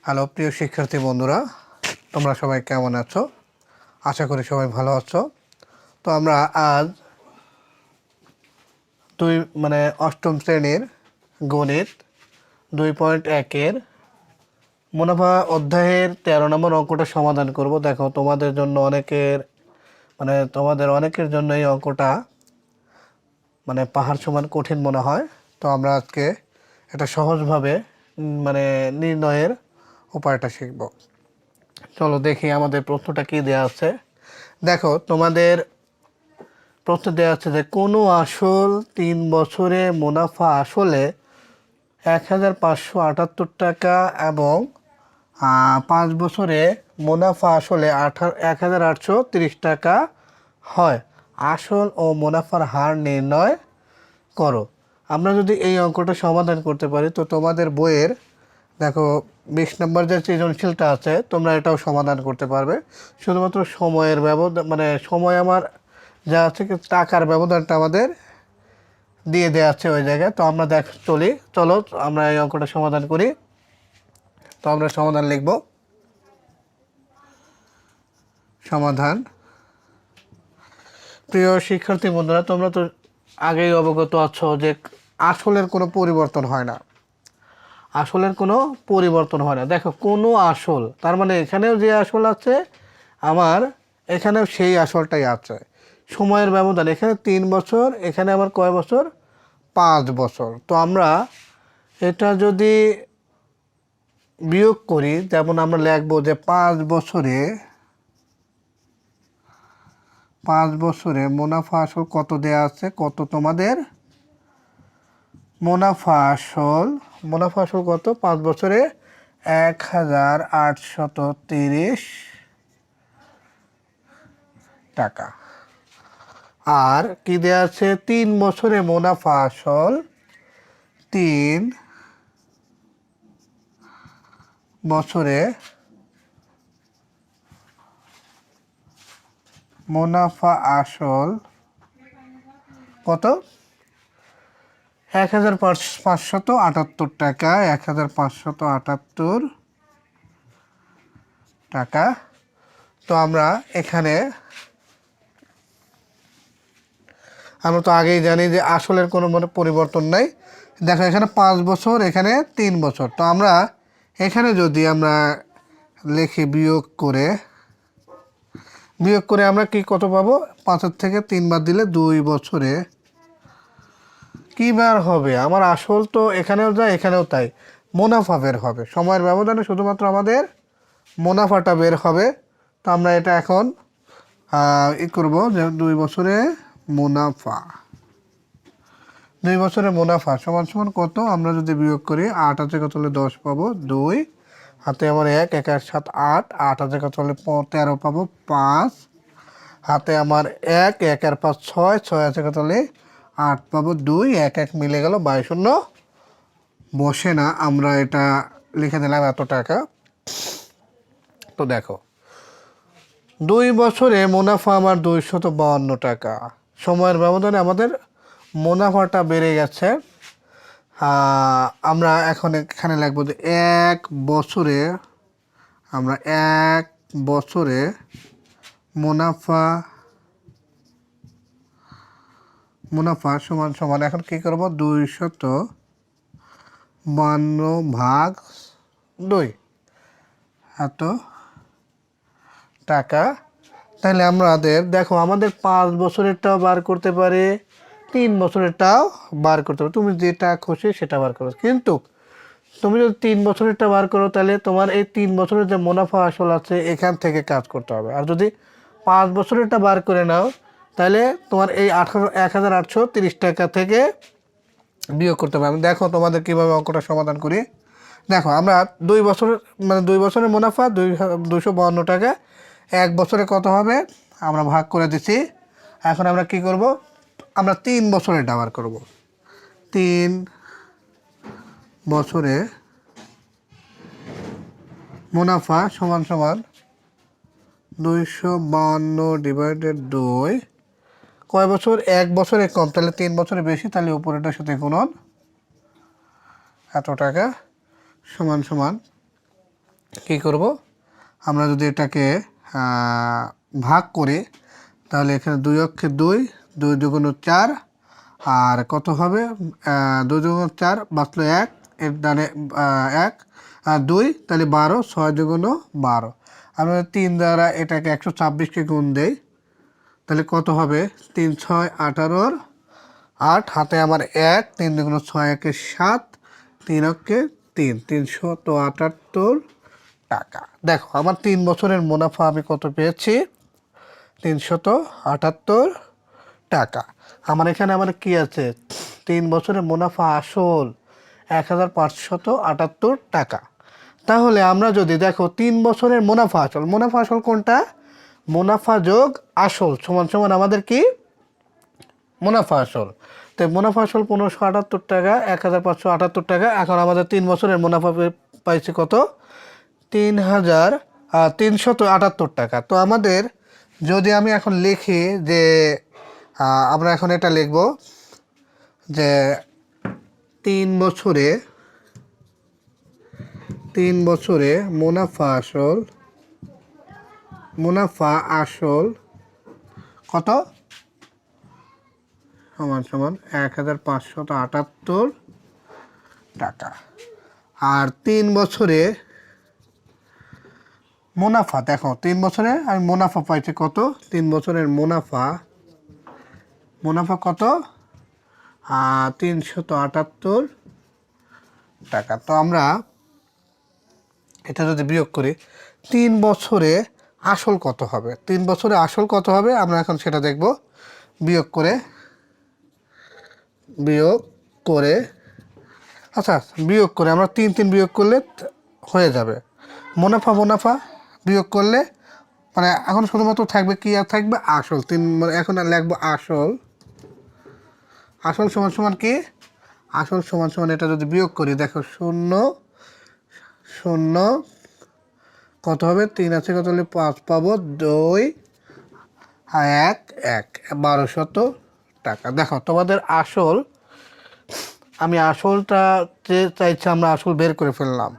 Hello প্রিয় শিক্ষার্থী বন্ধুরা, তোমরা সবাই কেমন আছো? আশা করি সবাই ভালো আছো। তো আমরা আজ অষ্টম শ্রেণীর গণিত 2.1-এর মুনাফা অধ্যায়ের 13 নম্বর অঙ্কটা সমাধান করব। দেখো, তোমাদের অনেকের জন্য এই অঙ্কটা পাহাড় সমান কঠিন মনে হয়। তো আমরা আজকে এটা সহজভাবে নির্ণয়ের উপায়টা শিখব। চলো দেখি আমাদের প্রশ্নটা কি দেওয়া আছে। দেখো, তোমাদের প্রশ্ন দেওয়া আছে যে কোনো আসল 3 বছরে মুনাফা আসলে 1578 টাকা এবং 5 বছরে মুনাফা আসলে 1830 টাকা হয়। আসল ও মুনাফার হার নির্ণয় করো। আমরা যদি এই অঙ্কটা সমাধান করতে পারি তো তোমাদের বইয়ের দেখো 20 নম্বর যে সৃজনশীলটা আছে তোমরা এটাও সমাধান করতে পারবে। শুধুমাত্র সময়ের ব্যবধান সময় আমার যা আছে টাকার ব্যবধানটা আমাদের দিয়ে দেওয়া আছে ওই জায়গায়। তো আমরা চলো আমরা এই অঙ্কটা সমাধান করি। তো আমরা সমাধান লিখব। সমাধান। প্রিয় শিক্ষার্থী বন্ধুরা, তোমরা তো আগেই অবগত আছো যে আসলের কোনো পরিবর্তন হয় না। আসলের কোনো পরিবর্তন হয় না। দেখো, কোনো আসল তার মানে এখানেও যে আসল আছে আমার এখানেও সেই আসলটাই আছে। সময়ের ব্যবধান এখানে 3 বছর, এখানে আবার কয় বছর? 5 বছর। তো আমরা এটা যদি বিয়োগ করি, যেমন আমরা লিখব যে 5 বছরে মুনাফা আসল কত দেয়া আছে, কত তোমাদের মুনাফা আসল কত 5 বছরে 1830 টাকা। আর কি দেয়া আছে? 3 বছরে মুনাফা আসল 3 বছরে মুনাফা আসল কত? 1578 টাকা। 1578 টাকা। তো আমরা তো আগেই জানি যে আসলের কোনো পরিবর্তন নাই। দেখো, এখানে 5 বছর, এখানে 3 বছর। তো আমরা এখানে যদি আমরা লিখি বিয়োগ করে আমরা কি কত পাবো? 5 থেকে 3 বাদ দিলে 2 বছরে কি বার হবে? আমার আসল তো এখানেও যায়, এখানেও তাই, মুনাফা বের হবে। সময়ের ব্যবধানে শুধুমাত্র আমাদের মুনাফাটা বের হবে। তো আমরা এটা এখন করব যে 2 বছরে মুনাফা সমান সমান কত? আমরা যদি বিয়োগ করি 8 আছে কত হলে 10 পাবো 2, হাতে আমার 1, 1 আর 7 8, 8 আছে কত হলে 13 পাবো 5, হাতে আমার 1, 1 আর 5 6, 6 আছে কত হলে 8 পাবো 2, 1 1 মিলে গেল 22 শূন্য বসে না, আমরা এটা লিখে দিলাম এত টাকা। তো দেখো, 2 বছরে মুনাফা আমার 252 টাকা। সময়ের ব্যবধানে আমাদের মুনাফাটা বেড়ে গেছে। আমরা এখন এখানে লিখব যে 1 বছরে মুনাফা সমান সমান এখন কি করব? 252 ভাগ 2 এত টাকা। তাহলে দেখো আমাদের 5 বছরেরটাও বার করতে পারে, 3 বছরেরটাও বার করতে পারে। তুমি যেটা খুশি সেটা বার করো। কিন্তু তুমি যদি 3 বছরেরটা বার করো তাহলে তোমার এই 3 বছরের যে মুনাফা আসল আছে এখান থেকে কাজ করতে হবে। আর যদি 5 বছরেরটা বার করে নাও তাহলে তোমার এই 1830 টাকা থেকে বিয়োগ করতে হবে। আমি দেখো তোমাদের কীভাবে অঙ্কটা সমাধান করি। দেখো, আমরা 2 বছরের মুনাফা 252 টাকা, 1 বছরে কত হবে আমরা ভাগ করে দিচ্ছি। এখন আমরা কি করব? আমরা 3 বছরে বার করব। 3 বছরে মুনাফা সমান সমান 252 ডিভাইডেড 2। কয় বছর? 1 বছরে কম, তাহলে 3 বছরে বেশি, তাহলে উপরেটার সাথে গুণন এত টাকা সমান সমান কী করব, আমরা যদি এটাকে ভাগ করি তাহলে এখানে 2 অক্ষে 2, 2 দুগুণ 4, আর কত হবে 2 দুগুণ 4 বাঁচলো 1, এর ডানে 1 আর 2, তাহলে 12, 6 দুগুণ 12। আমরা 3 দ্বারা এটাকে 126কে গুণ দেই তাহলে কত হবে 3 6 18, 8 হাতে আমার 1, 3 দুগুণ 6 একে 7, 3 অক্ষে 3, 378 টাকা। দেখো আমার 3 বছরের মুনাফা আমি কত পেয়েছি, 378 টাকা। আমার এখানে আমার কি আছে, 3 বছরের মুনাফা আসল 1578 টাকা। তাহলে আমরা যদি দেখো 3 বছরের মুনাফা আসল কোনটা, মুনাফা যোগ আসল সমান সমান আমাদের কি মুনাফা আসল। তো মুনাফা আসল 1578 টাকা, 1578 টাকা। এখন আমাদের 3 বছরের মুনাফা পাইছি কত, 3,378 টাকা। তো আমাদের যদি আমি এখন লিখি যে আমরা এখন এটা লিখব যে 3 বছরে মুনাফা আসল কত সমান সমান 1578 টাকা। আর 3 বছরে মুনাফা, দেখো 3 বছরে আমি মুনাফা পাইছি কত, 3 বছরের মুনাফা কত 378 টাকা। তো আমরা এটা যদি বিয়োগ করি 3 বছরে আসল কত হবে, 3 বছরে আসল কত হবে আমরা এখন সেটা দেখব। বিয়োগ করে আচ্ছা বিয়োগ করে আমরা 3 3 বিয়োগ করলে হয়ে যাবে মুনাফা বিয়োগ করলে, মানে এখন শুধুমাত্র থাকবে কি আর থাকবে আসল। 3 মানে এখন আর লিখবো আসল সমান সমান কি, আসল সমান সমান এটা যদি বিয়োগ করি দেখো 0 0 কত হবে, 3 আছে কত হলে 5 পাবো, 2 1 1 1200 টাকা। দেখো তোমাদের আসল, আমি আসলটা যে চাইছি আমরা আসল বের করে ফেললাম।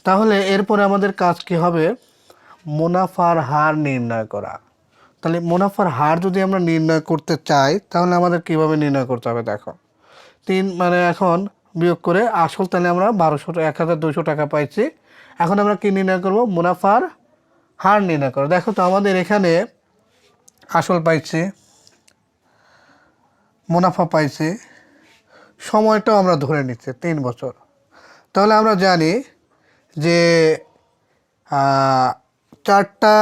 তাহলে এরপরে আমাদের কাজ কি হবে, মুনাফার হার নির্ণয় করা। তাহলে মুনাফার হার যদি আমরা নির্ণয় করতে চাই তাহলে আমাদের কিভাবে নির্ণয় করতে হবে, দেখো 3 মানে এখন বিয়োগ করে আসল, তাহলে আমরা 1200 টাকা পাইছি। এখন আমরা কি নির্ণয় করব, মুনাফার হার নির্ণয় করব। দেখো তো আমাদের এখানে আসল পাইছি, মুনাফা পাইছি, সময়টাও আমরা ধরে নিচ্ছি 3 বছর। তাহলে আমরা জানি যে 4টা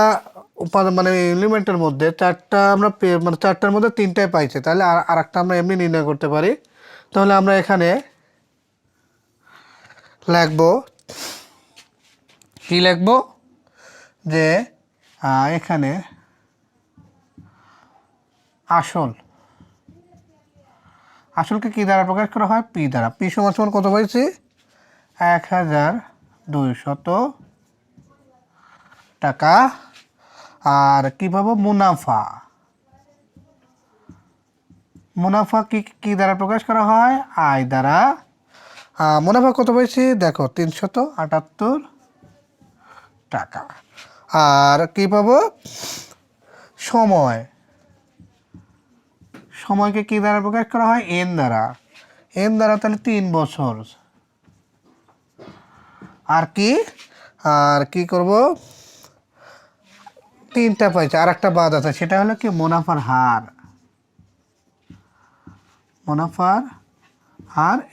উপাদান মানে এলিমেন্টের মধ্যে 4টা আমরা মানে 4টার মধ্যে 3টাই পাইছে, তাহলে আর একটা আমরা এমনি নির্ণয় করতে পারি। তাহলে আমরা এখানে লিখব যে এখানে আসলকে কি দ্বারা প্রকাশ করা হয়, পি দ্বারা। পি সমান সমান কত পাইছি 1200 টাকা। আর কি পাবো, মুনাফা কি দ্বারা প্রকাশ করা হয়, আয় দ্বারা। মুনাফা কত পাইছি দেখো 378 টাকা। আর কি পাবো, সময়কে কি দ্বারা প্রকাশ করা হয়, এন দ্বারা। তাহলে 3 বছর। আর কি করব, 3টা পাইছে, আর একটা বাদ আছে, সেটা হলো কি মুনাফার হার।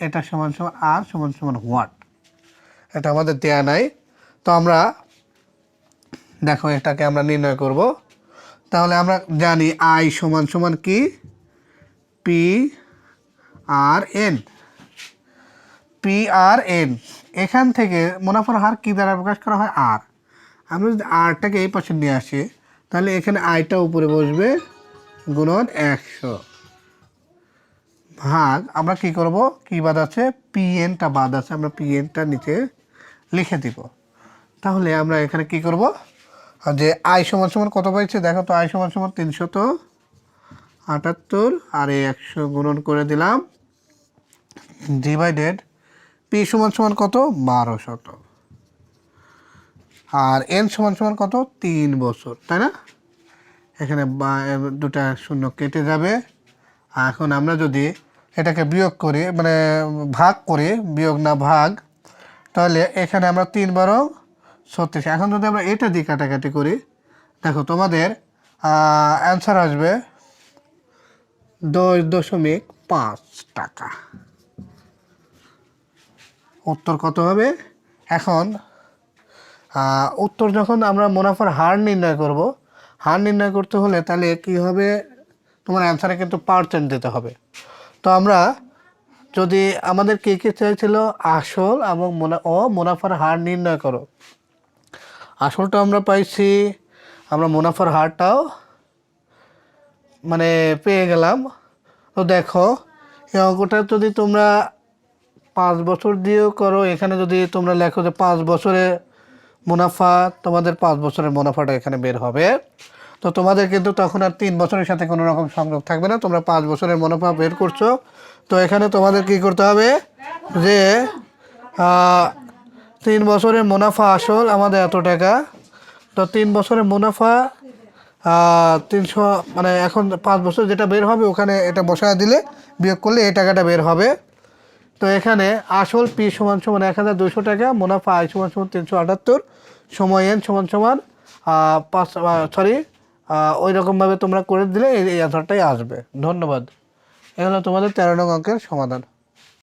এটা সমান সমান আর সমান সমান হোয়াট, এটা আমাদের দেয়া নাই। তো আমরা দেখো এটাকে আমরা নির্ণয় করব। তাহলে আমরা জানি আই সমান সমান কি, পি আর এন। এখান থেকে মুনাফার হার কি দ্বারা প্রকাশ করা হয়, আর। আমরা যদি আরটাকে এই পাশে নিয়ে আসি তাহলে এখানে আইটা উপরে বসবে গুণন 100 ভাগ, আমরা কি করব, কি বাদ আছে, পিএনটা বাদ আছে, আমরা পিএনটা নিচে লিখে দিব। তাহলে আমরা এখানে কি করব, যে আই সমান সমান কত পাইছে দেখো তো, আই সমান সমান 378 আর 100 গুণন করে দিলাম, ডিভাইডেড পি সমান সমান কত 1200। আর এন সমান সমান কত 3 বছর, তাই না? এখানে দুটা শূন্য কেটে যাবে। এখন আমরা যদি এটাকে বিয়োগ করি, মানে ভাগ করি, বিয়োগ না ভাগ, তাহলে এখানে আমরা 3 বারো 36। এখন যদি আমরা এটা দিয়ে কাটাকাটি করি, দেখো তোমাদের অ্যান্সার আসবে 10.5 টাকা। উত্তর কত হবে? এখন উত্তর যখন আমরা মুনাফার হার নির্ণয় করব, হার নির্ণয় করতে হলে তাহলে কী হবে, তোমার অ্যান্সারে কিন্তু পার্সেন্ট দিতে হবে। তো আমরা যদি আমাদের কে চাইছিল আসল এবং মুনাফার হার নির্ণয় করো, আসলটা আমরা পাইছি, আমরা মুনাফার হারটাও মানে পেয়ে গেলাম। তো দেখো এই অঙ্কটা যদি তোমরা 5 বছর দিয়েও করো, এখানে যদি তোমরা লেখো যে 5 বছরে মুনাফা, তোমাদের 5 বছরের মুনাফাটা এখানে বের হবে। তো তোমাদের কিন্তু তখন আর 3 বছরের সাথে কোনো রকম সংযোগ থাকবে না, তোমরা 5 বছরের মুনাফা বের করছো। তো এখানে তোমাদের কি করতে হবে যে 3 বছরের মুনাফা আসল আমাদের এত টাকা। তো 3 বছরের মুনাফা 300, মানে এখন 5 বছর যেটা বের হবে ওখানে এটা বসায় দিলে বিয়োগ করলে এই টাকাটা বের হবে। তো এখানে আসল পি সমান সমান 1200 টাকা, মুনাফা আই সমান সমান 378, সময় এন সমান সমান 5, ওই রকমভাবে তোমরা করে দিলে এই অ্যান্সারটাই আসবে। ধন্যবাদ। এ হলো তোমাদের 13 নং অঙ্কের সমাধান।